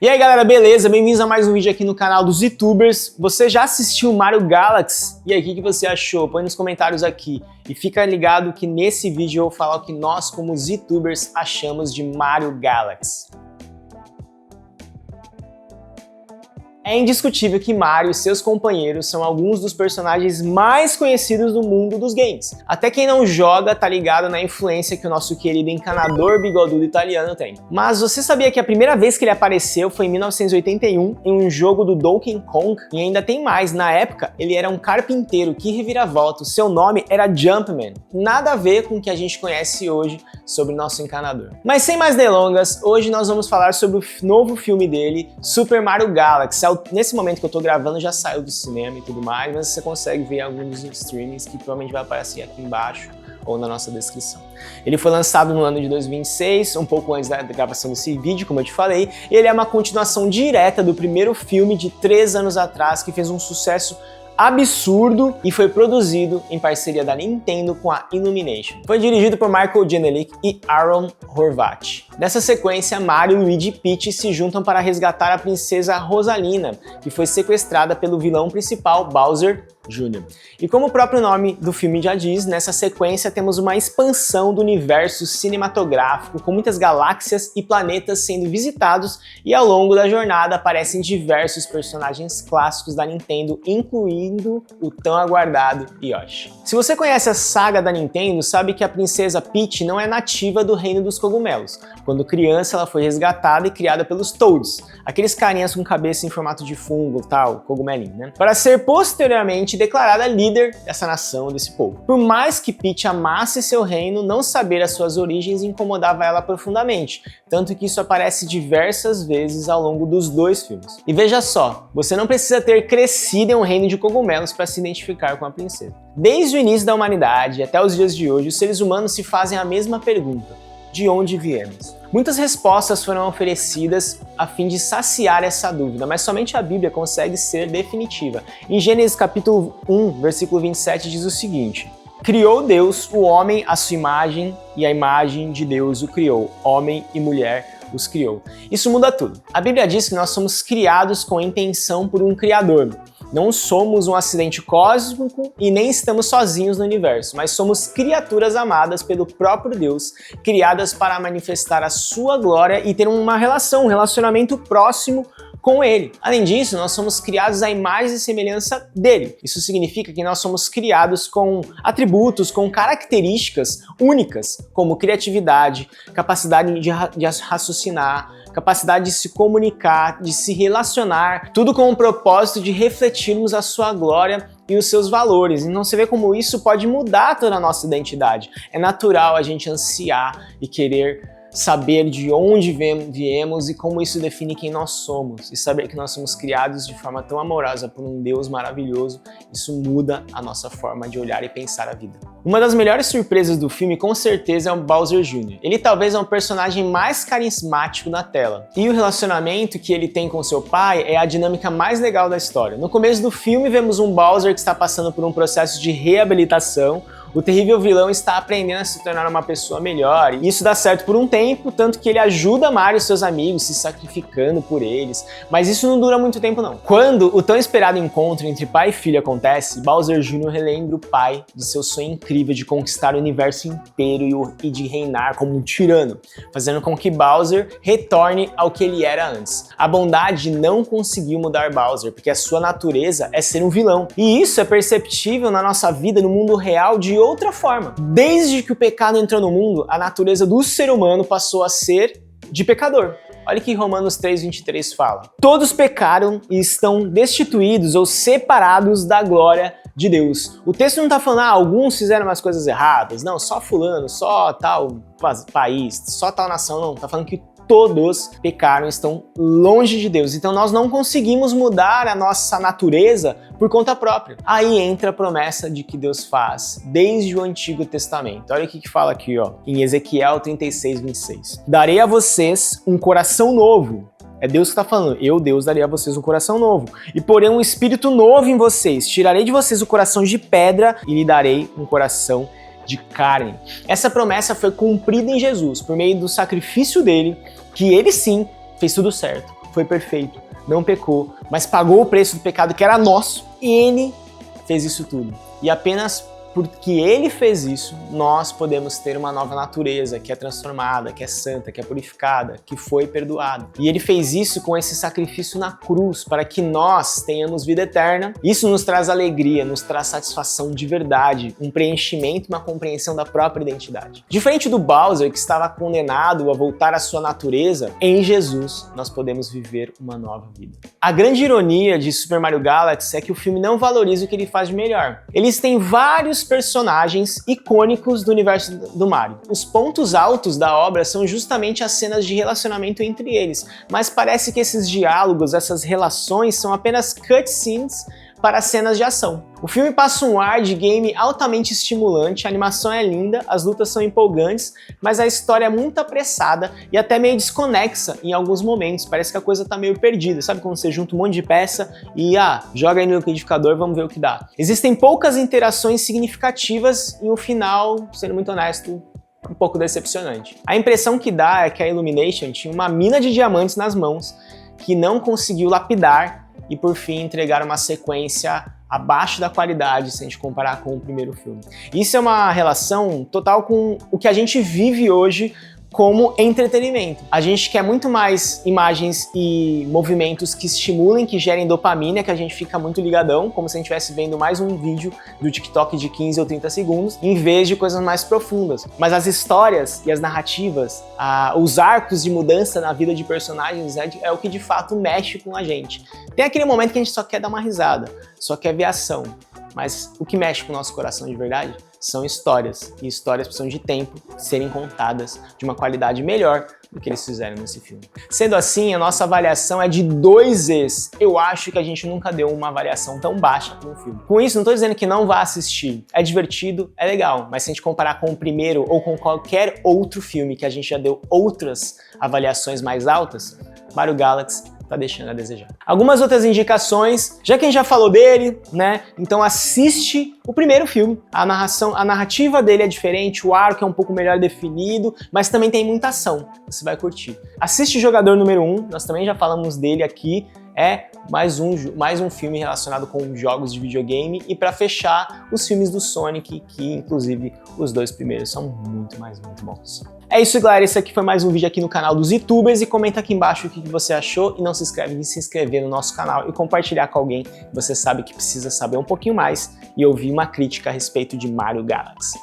E aí galera, beleza? Bem-vindos a mais um vídeo aqui no canal dos YouTubers. Você já assistiu Mario Galaxy? E aí, o que você achou? Põe nos comentários aqui. E fica ligado que nesse vídeo eu vou falar o que nós, como os YouTubers, achamos de Mario Galaxy. É indiscutível que Mario e seus companheiros são alguns dos personagens mais conhecidos do mundo dos games. Até quem não joga tá ligado na influência que o nosso querido encanador bigodudo italiano tem. Mas você sabia que a primeira vez que ele apareceu foi em 1981, em um jogo do Donkey Kong? E ainda tem mais, na época ele era um carpinteiro que reviravolta, seu nome era Jumpman. Nada a ver com o que a gente conhece hoje sobre nosso encanador. Mas sem mais delongas, hoje nós vamos falar sobre o novo filme dele, Super Mario Galaxy. Nesse momento que eu tô gravando já saiu do cinema e tudo mais, mas você consegue ver alguns dos streamings que provavelmente vai aparecer aqui embaixo ou na nossa descrição. Ele foi lançado no ano de 2026, um pouco antes da gravação desse vídeo, como eu te falei. Ele é uma continuação direta do primeiro filme de 3 anos atrás, que fez um sucesso absurdo e foi produzido em parceria da Nintendo com a Illumination. Foi dirigido por Michael Janelik e Aaron Horvath. Nessa sequência, Mario, Luigi e Peach se juntam para resgatar a princesa Rosalina, que foi sequestrada pelo vilão principal, Bowser Jr. E como o próprio nome do filme já diz, nessa sequência temos uma expansão do universo cinematográfico com muitas galáxias e planetas sendo visitados, e ao longo da jornada aparecem diversos personagens clássicos da Nintendo, incluindo o tão aguardado Yoshi. Se você conhece a saga da Nintendo, sabe que a princesa Peach não é nativa do reino dos cogumelos. Quando criança, ela foi resgatada e criada pelos Toads, aqueles carinhas com cabeça em formato de fungo, tal, cogumelinho, né? Para ser posteriormente declarada líder dessa nação, desse povo. Por mais que Peach amasse seu reino, não saber as suas origens incomodava ela profundamente, tanto que isso aparece diversas vezes ao longo dos 2 filmes. E veja só, você não precisa ter crescido em um reino de cogumelos para se identificar com a princesa. Desde o início da humanidade até os dias de hoje, os seres humanos se fazem a mesma pergunta: de onde viemos? Muitas respostas foram oferecidas a fim de saciar essa dúvida, mas somente a Bíblia consegue ser definitiva. Em Gênesis capítulo 1, versículo 27 diz o seguinte: criou Deus o homem à sua imagem, e a imagem de Deus o criou, homem e mulher os criou. Isso muda tudo. A Bíblia diz que nós somos criados com intenção por um Criador. Não somos um acidente cósmico e nem estamos sozinhos no universo, mas somos criaturas amadas pelo próprio Deus, criadas para manifestar a sua glória e ter um relacionamento próximo com Ele. Além disso, nós somos criados à imagem e semelhança dele. Isso significa que nós somos criados com atributos, com características únicas, como criatividade, capacidade de raciocinar, capacidade de se comunicar, de se relacionar, tudo com o propósito de refletirmos a sua glória e os seus valores. Então você vê como isso pode mudar toda a nossa identidade. É natural a gente ansiar e querer saber de onde viemos e como isso define quem nós somos. E saber que nós somos criados de forma tão amorosa por um Deus maravilhoso, isso muda a nossa forma de olhar e pensar a vida. Uma das melhores surpresas do filme, com certeza, é o Bowser Jr. Ele talvez é o personagem mais carismático na tela. E o relacionamento que ele tem com seu pai é a dinâmica mais legal da história. No começo do filme, vemos um Bowser que está passando por um processo de reabilitação. O terrível vilão está aprendendo a se tornar uma pessoa melhor, e isso dá certo por um tempo, tanto que ele ajuda Mario e seus amigos, se sacrificando por eles, mas isso não dura muito tempo não. Quando o tão esperado encontro entre pai e filho acontece, Bowser Jr. relembra o pai de seu sonho incrível de conquistar o universo inteiro e de reinar como um tirano, fazendo com que Bowser retorne ao que ele era antes. A bondade não conseguiu mudar Bowser, porque a sua natureza é ser um vilão, e isso é perceptível na nossa vida, no mundo real, de outra forma. Desde que o pecado entrou no mundo, a natureza do ser humano passou a ser de pecador. Olha o que Romanos 3:23 fala: todos pecaram e estão destituídos ou separados da glória de Deus. O texto não está falando, alguns fizeram umas coisas erradas, não, só fulano, só tal país, só tal nação, não, está falando que todos pecaram, estão longe de Deus. Então nós não conseguimos mudar a nossa natureza por conta própria. Aí entra a promessa de que Deus faz desde o Antigo Testamento. Olha o que fala aqui, ó, em Ezequiel 36:26. Darei a vocês um coração novo. É Deus que está falando. Eu, Deus, darei a vocês um coração novo. E porém um espírito novo em vocês. Tirarei de vocês o coração de pedra e lhe darei um coração de carne. Essa promessa foi cumprida em Jesus, por meio do sacrifício dele, que ele sim fez tudo certo. foi perfeito, não pecou, mas pagou o preço do pecado que era nosso, e ele fez isso tudo. E apenas porque ele fez isso, nós podemos ter uma nova natureza que é transformada, que é santa, que é purificada, que foi perdoada. E ele fez isso com esse sacrifício na cruz, para que nós tenhamos vida eterna. Isso nos traz alegria, nos traz satisfação de verdade, um preenchimento, uma compreensão da própria identidade. Diferente do Bowser, que estava condenado a voltar à sua natureza, em Jesus nós podemos viver uma nova vida. A grande ironia de Super Mario Galaxy é que o filme não valoriza o que ele faz de melhor. Eles têm vários personagens icônicos do universo do Mario. Os pontos altos da obra são justamente as cenas de relacionamento entre eles, mas parece que esses diálogos, essas relações são apenas cutscenes para cenas de ação. O filme passa um ar de game altamente estimulante, a animação é linda, as lutas são empolgantes, mas a história é muito apressada e até meio desconexa em alguns momentos, parece que a coisa tá meio perdida, sabe quando você junta um monte de peça e joga aí no liquidificador, vamos ver o que dá. Existem poucas interações significativas e um final, sendo muito honesto, um pouco decepcionante. A impressão que dá é que a Illumination tinha uma mina de diamantes nas mãos que não conseguiu lapidar e por fim entregar uma sequência abaixo da qualidade se a gente comparar com o primeiro filme. Isso é uma relação total com o que a gente vive hoje como entretenimento. A gente quer muito mais imagens e movimentos que estimulem, que gerem dopamina, que a gente fica muito ligadão, como se a gente estivesse vendo mais um vídeo do TikTok de 15 ou 30 segundos, em vez de coisas mais profundas. Mas as histórias e as narrativas, os arcos de mudança na vida de personagens é o que de fato mexe com a gente. Tem aquele momento que a gente só quer dar uma risada, só quer ver ação, mas o que mexe com o nosso coração de verdade são histórias, e histórias precisam de tempo serem contadas de uma qualidade melhor do que eles fizeram nesse filme. Sendo assim, a nossa avaliação é de 2Es. Eu acho que a gente nunca deu uma avaliação tão baixa para um filme. Com isso, não estou dizendo que não vá assistir. É divertido, é legal, mas se a gente comparar com o primeiro ou com qualquer outro filme que a gente já deu outras avaliações mais altas, Mario Galaxy tá deixando a desejar. Algumas outras indicações, já que a gente já falou dele, né? Então assiste o primeiro filme. A narrativa dele é diferente, o arco é um pouco melhor definido, mas também tem muita ação. Você vai curtir. Assiste Jogador número 1, nós também já falamos dele aqui. É mais um filme relacionado com jogos de videogame e para fechar, os filmes do Sonic, que inclusive os dois primeiros são muito bons. É isso, galera, esse aqui foi mais um vídeo aqui no canal dos YouTubers e comenta aqui embaixo o que você achou e não se esquece de se inscrever no nosso canal e compartilhar com alguém que você sabe que precisa saber um pouquinho mais e ouvir uma crítica a respeito de Mario Galaxy.